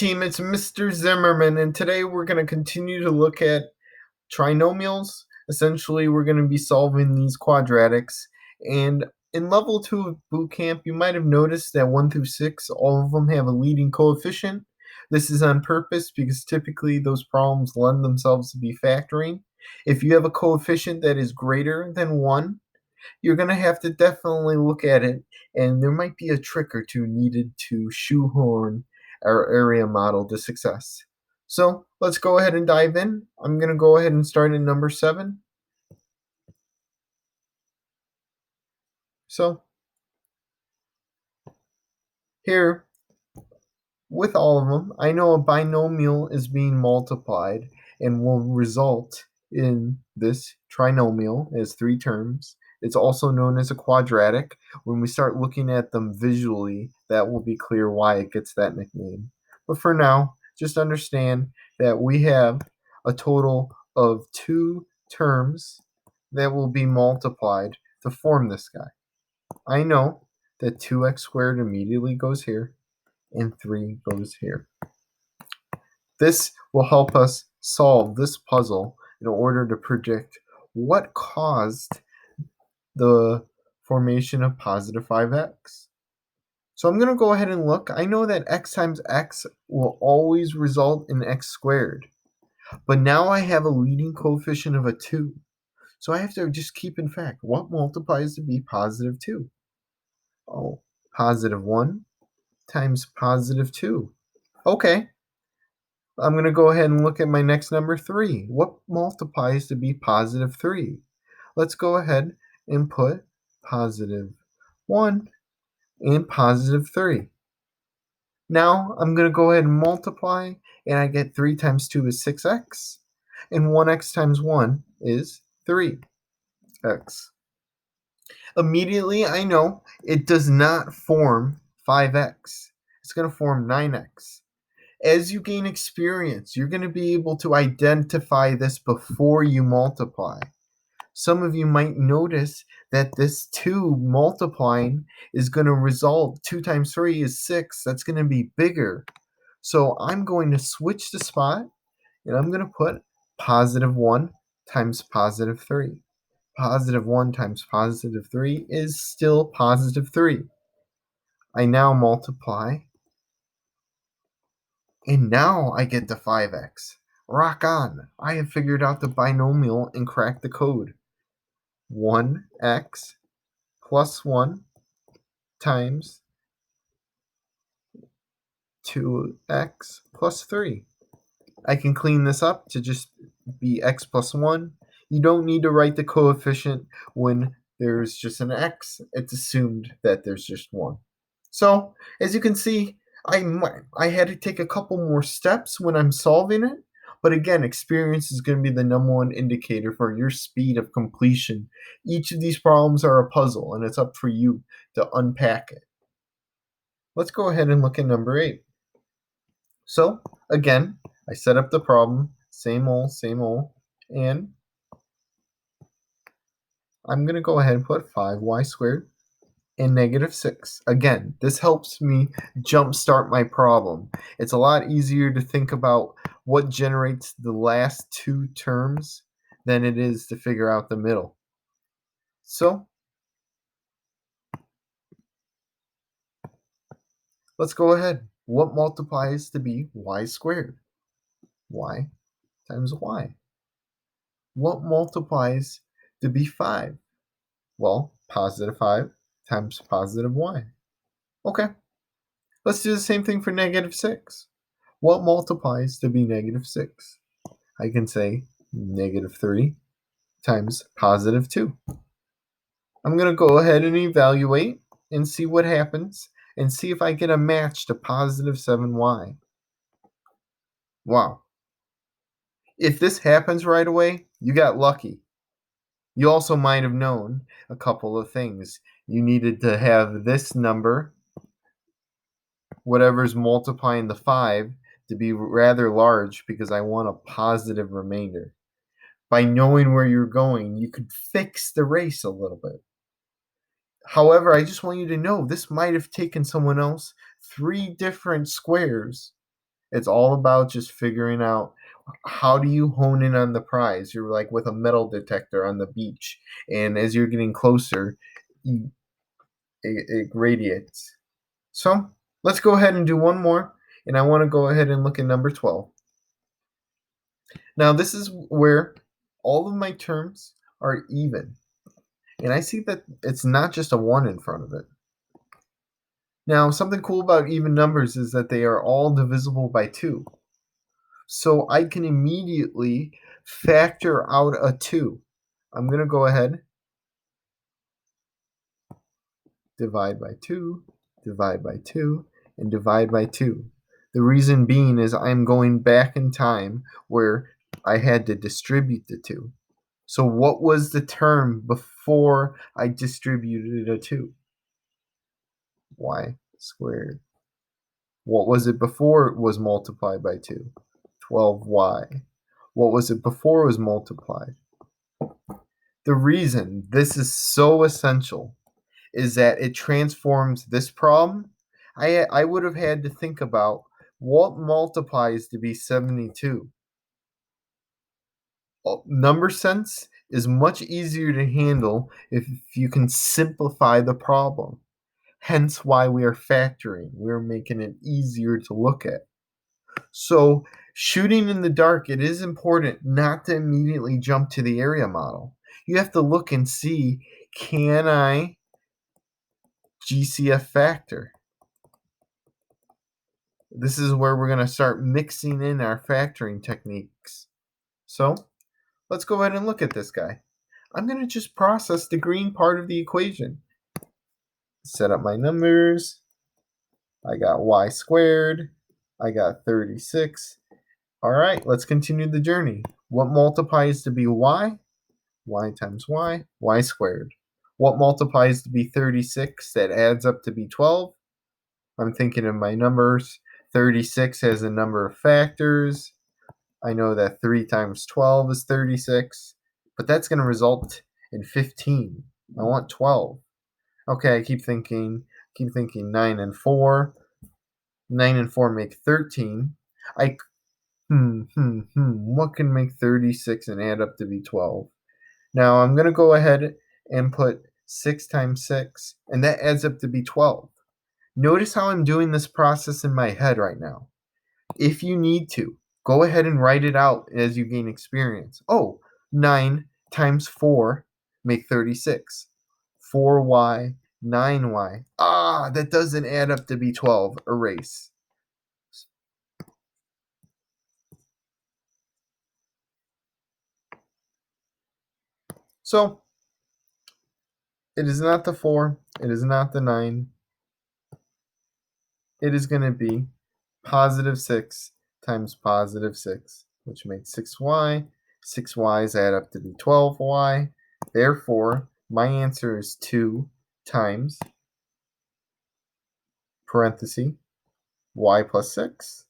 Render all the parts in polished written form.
Team, it's Mr. Zimmerman, and today we're going to continue to look at trinomials. Essentially, we're going to be solving these quadratics. And in level 2 of boot camp, you might have noticed that 1 through 6, all of them have a leading coefficient. This is on purpose because typically those problems lend themselves to be factoring. If you have a coefficient that is greater than 1, you're going to have to definitely look at it, and there might be a trick or two needed to shoehorn our area model to success. So let's go ahead and dive in. I'm going to go ahead and start in number 7. So here, with all of them, I know a binomial is being multiplied and will result in this trinomial as 3 terms. It's also known as a quadratic. When we start looking at them visually, that will be clear why it gets that nickname. But for now, just understand that we have a total of 2 terms that will be multiplied to form this guy. I know that 2x squared immediately goes here, and 3 goes here. This will help us solve this puzzle in order to predict what caused the formation of positive 5x. So I'm going to go ahead and look. I know that x times x will always result in x squared. But now I have a leading coefficient of a 2. So I have to just keep in fact, what multiplies to be positive 2? Oh, positive 1 times positive 2. Okay, I'm going to go ahead and look at my next number 3. What multiplies to be positive 3? Let's go ahead and put positive 1 and positive 3. Now I'm going to go ahead and multiply, and I get 3 times 2 is 6x, and 1x times 1 is 3x. Immediately, I know it does not form 5x. It's going to form 9x. As you gain experience, you're going to be able to identify this before you multiply. Some of you might notice that this 2 multiplying is going to result, 2 times 3 is 6. That's going to be bigger. So I'm going to switch the spot, and I'm going to put positive 1 times positive 3. Positive 1 times positive 3 is still positive 3. I now multiply, and now I get the 5x. Rock on! I have figured out the binomial and cracked the code. 1x plus 1 times 2x plus 3. I can clean this up to just be x plus 1. You don't need to write the coefficient when there's just an x. It's assumed that there's just 1. So, as you can see, I had to take a couple more steps when I'm solving it. But again, experience is going to be the number one indicator for your speed of completion. Each of these problems are a puzzle, and it's up for you to unpack it. Let's go ahead and look at number 8. So, again, I set up the problem, same old, and I'm going to go ahead and put 5y squared and negative 6. Again, this helps me jumpstart my problem. It's a lot easier to think about what generates the last 2 terms than it is to figure out the middle. So, let's go ahead. What multiplies to be y squared? Y times y. What multiplies to be 5? Well, positive 5 times positive y. Okay, let's do the same thing for negative 6. What multiplies to be negative 6? I can say negative 3 times positive 2. I'm going to go ahead and evaluate and see what happens and see if I get a match to positive 7y. Wow. If this happens right away, you got lucky. You also might have known a couple of things. You needed to have this number, whatever's multiplying the 5, to be rather large because I want a positive remainder. By knowing where you're going, you could fix the race a little bit. However, I just want you to know this might have taken someone else 3 different squares It's all about just figuring out how do you hone in on the prize. You're like with a metal detector on the beach, and as you're getting closer, it radiates. So let's go ahead and do one more, and I want to go ahead and look at number 12. Now this is where all of my terms are even, and I see that it's not just a 1 in front of it. Now something cool about even numbers is that they are all divisible by 2. So I can immediately factor out a 2. I'm going to go ahead, divide by 2, divide by 2, and divide by 2. The reason being is I'm going back in time where I had to distribute the 2. So what was the term before I distributed a 2? Y squared. What was it before it was multiplied by 2? 12y. What was it before it was multiplied? The reason this is so essential is that it transforms this problem. I would have had to think about what multiplies to be 72. Number sense is much easier to handle if you can simplify the problem. Hence why we are factoring. We're making it easier to look at. So, shooting in the dark, it is important not to immediately jump to the area model. You have to look and see, can I GCF factor? This is where we're going to start mixing in our factoring techniques. So, let's go ahead and look at this guy. I'm going to just process the green part of the equation. Set up my numbers. I got y squared. I got 36. All right, let's continue the journey. What multiplies to be y? Y times y squared. What multiplies to be 36? That adds up to be 12. I'm thinking of my numbers. 36 has a number of factors. I know that 3 times 12 is 36, but that's going to result in 15. I want 12. Okay, I keep thinking 9 and 4. 9 and 4 make 13. What can make 36 and add up to be 12? Now I'm going to go ahead and put 6 times 6, and that adds up to be 12. Notice how I'm doing this process in my head right now. If you need to, go ahead and write it out as you gain experience. 9 times 4 make 36. 4y, 9y. That doesn't add up to be 12. Erase. So, it is not the 4. It is not the 9. It is going to be positive 6 times positive 6, which makes 6y. 6y's add up to be 12y. Therefore, my answer is 2 times parenthesis y plus 6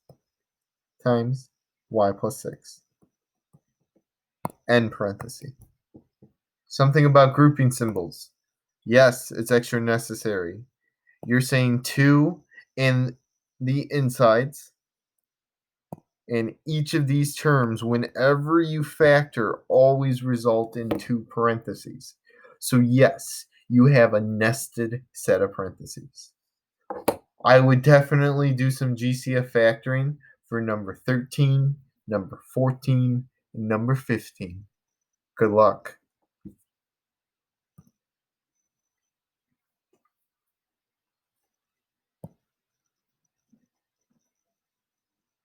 times y plus 6 end parenthesis. Something about grouping symbols. Yes, it's extra necessary. You're saying 2 in the insides, and each of these terms, whenever you factor, always result in 2 parentheses. So yes, you have a nested set of parentheses. I would definitely do some GCF factoring for number 13, number 14, and number 15. Good luck.